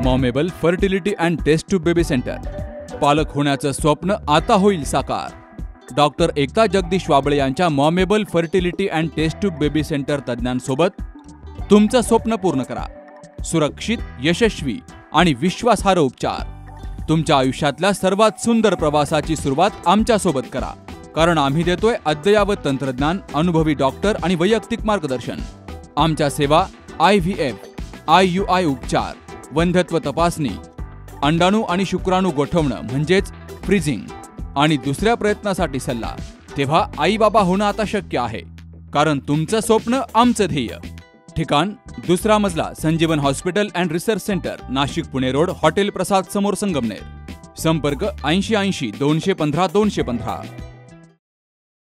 मॉमेबल fertility and test tube baby centre. पालक होण्याचं स्वप्न आता होईल साकार. डॉक्टर एकता जगदीश वाबळे यांच्या मॉमेबल fertility and test tube baby centre तज्ज्ञांसोबत तुमचं स्वप्न पूर्ण करा. सुरक्षित, यशस्वी आणि विश्वासार्ह उपचार. तुमच्या आयुष्यातल्या सर्वात सुंदर प्रवासाची सुरुवात आमच्यासोबत करा. कारण आम्ही देतोय अद्ययावत तंत्रज्ञान, अनुभवी डॉक्टर आणि वैयक्तिक मार्गदर्शन. आमच्या सेवा IVF, IUI उपचार, वंध्यत्व तपासणी, अंडाणू आणि शुक्राणू गोठवणं म्हणजेच फ्रीजिंग आणि दुसऱ्या प्रयत्नासाठी सल्ला. तेव्हा आई बाबा होणं आता शक्य आहे. कारण तुमचं स्वप्न आमचं ध्येय. ठिकाण 2रा मजला, Sanjivan hospital and research centre, Nashik Pune road, hotel Prasad समोर, संगमनेर. संपर्क 8080 215 215.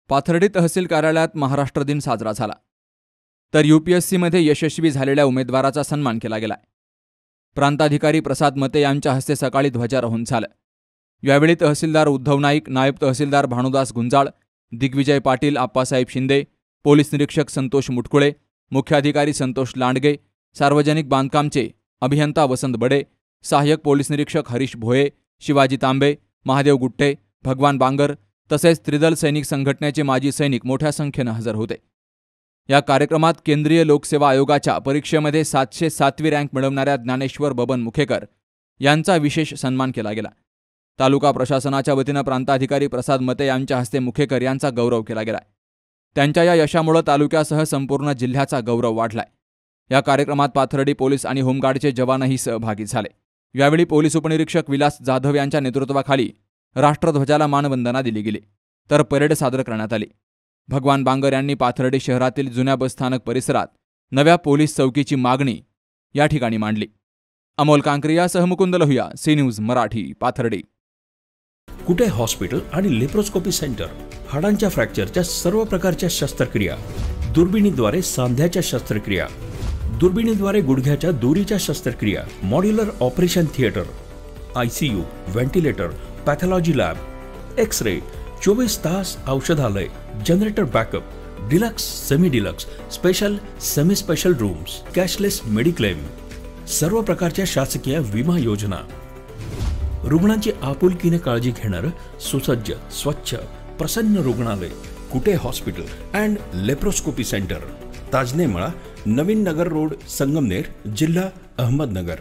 पाथर्डी तहसील कार्यालयात महाराष्ट्र दिन साजरा झाला. तर UPSC मध्ये यशस्वी झालेल्या उमेदवाराचा सन्मान केला गेलाय. प्रांताधिकारी प्रसाद मते यांच्या हस्ते सकाळी ध्वजारोहण झालं. यावेळी तहसीलदार उद्धव नाईक, नायब तहसीलदार भानुदास गुंजाळ, दिग्विजय पाटील, आप्पासाहेब शिंदे, पोलीस निरीक्षक संतोष मुटकुळे, मुख्याधिकारी संतोष लांडगे, सार्वजनिक बांधकामचे अभियंता वसंत बडे, सहाय्यक पोलीस निरीक्षक हरीश भोये, शिवाजी तांबे, महादेव गुट्टे, भगवान बांगर तसेच त्रिदल सैनिक संघटनेचे माजी सैनिक मोठ्या संख्येनं हजर होते. या कार्यक्रमात केंद्रीय लोकसेवा आयोगाच्या परीक्षेमध्ये 707वी रँक मिळवणाऱ्या ज्ञानेश्वर बबन मुखेकर यांचा विशेष सन्मान केला गेला. तालुका प्रशासनाच्या वतीनं प्रांताधिकारी प्रसाद मते यांच्या हस्ते मुखेकर यांचा गौरव केला गेला. त्यांच्या या यशामुळे तालुक्यासह संपूर्ण जिल्ह्याचा गौरव वाढलाय. या कार्यक्रमात पाथर्डी पोलीस आणि होमगार्डचे जवानही सहभागी झाले. यावेळी पोलीस उपनिरीक्षक विलास जाधव यांच्या नेतृत्वाखाली राष्ट्रध्वजाला मानवंदना दिली गेली. तर परेड सादर करण्यात आली. भगवान बांगर यांनी पाथर्डी शहरातील जुन्या बसस्थानक परिसरात नव्या पोलीस चौकीची मागणी या ठिकाणी मांडली. अमोल कांक्रियासह Mukund Lohia, C news Marathi, Pathardi. Kute hospital आणि लेप्रोस्कोपी सेंटर. हाडांच्या फ्रॅक्चरच्या सर्व प्रकारच्या शस्त्रक्रिया, दुर्बिणीद्वारे सांध्याच्या शस्त्रक्रिया, दुर्बिणीद्वारे गुडघ्याच्या दोरीच्या शस्त्रक्रिया, modular operation theatre, ICU, ventilator, pathology lab, X-ray, 24 तास औषधालय, generator backup, deluxe, semi deluxe, special, semi special rooms, cashless mediclaim, सर्व प्रकारच्या शासकीय विमा योजना, रुग्णांची आपुलकीने काळजी घेणारं सुसज्ज, स्वच्छ, प्रसन्न रुग्णालय. Kute hospital and laparoscopy centre, Tajne Mala, Navin Nagar road, Sangamner, जिल्हा अहमदनगर.